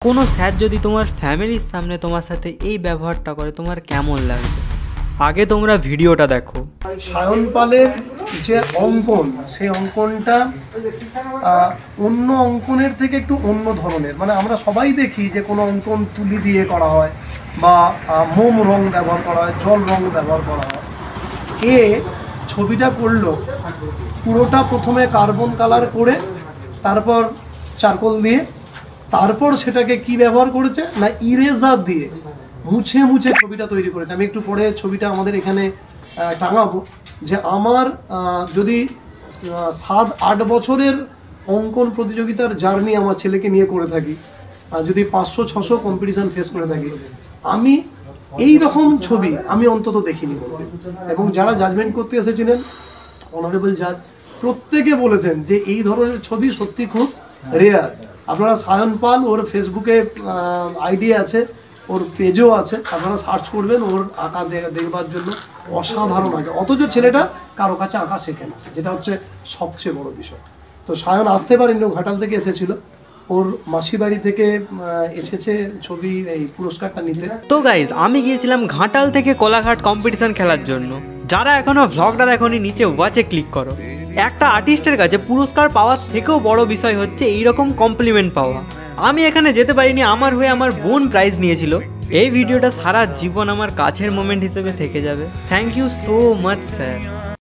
কোনো স্যার যদি তোমার ফ্যামিলির সামনে তোমার সাথে এই ব্যবহারটা করে তোমার কেমন লাগবে? আগে তোমরা ভিডিওটা দেখো। সায়ন পালের যে অঙ্কন, সেই অঙ্কনটা অন্য অঙ্কনের থেকে একটু অন্য ধরনের। মানে আমরা সবাই দেখি যে কোনো অঙ্কন তুলি দিয়ে করা হয় বা মোম রং ব্যবহার করা হয়, জল রং ব্যবহার করা হয়। ছবিটা করলো পুরোটা প্রথমে কার্বন কালার করে, তারপর চারকোল দিয়ে, তারপর সেটাকে কি ব্যবহার করেছে না ইরেজার দিয়ে মুছে মুছে ছবিটা তৈরি করেছে। আমি একটু পরে ছবিটা আমাদের এখানে টাঙাবো। যে আমার যদি 7-8 বছরের অঙ্কন প্রতিযোগিতার জার্নি আমার ছেলেকে নিয়ে করে থাকি, আর যদি 500-600 কম্পিটিশান ফেস করে থাকি, আমি এই রকম ছবি আমি অন্তত দেখিনি বলতে। এবং যারা জাজমেন্ট করতে এসেছিলেন, অনারেবল জাজ, প্রত্যেকে বলেছেন যে এই ধরনের ছবি সত্যি খুব রেয়ার। আপনারা সায়ন পাল, ওর ফেসবুকে আইডি আছে, ওর পেজও আছে, আপনারা সার্চ করবেন ওর আঁকা দেখবার জন্য। অসাধারণ আঁকা, অথচ ছেলেটা কারো কাছে আঁকা শেখে না, যেটা হচ্ছে সবচেয়ে বড় বিষয়। তো সায়ন আসতে পারেনি, ও ঘাটাল থেকে এসেছিল, ওর মাসি বাড়ি থেকে এসেছে ছবি এই পুরস্কারটা নিতে। তো গাইজ, আমি গিয়েছিলাম ঘাটাল থেকে কোলাঘাট কম্পিটিশন খেলার জন্য। যারা এখনো ভ্লগটা দেখোনি, নিচে ওয়াচে ক্লিক করো। একটা আর্টিস্টের কাছে পুরস্কার পাওয়ার থেকেও বড় বিষয় হচ্ছে এইরকম কমপ্লিমেন্ট পাওয়া। আমি এখানে যেতে পারিনি, আমার হয়ে আমার বোন প্রাইজ নিয়েছিল। এই ভিডিওটা সারা জীবন আমার কাছের মোমেন্ট হিসেবে থেকে যাবে। Thank you so much sir.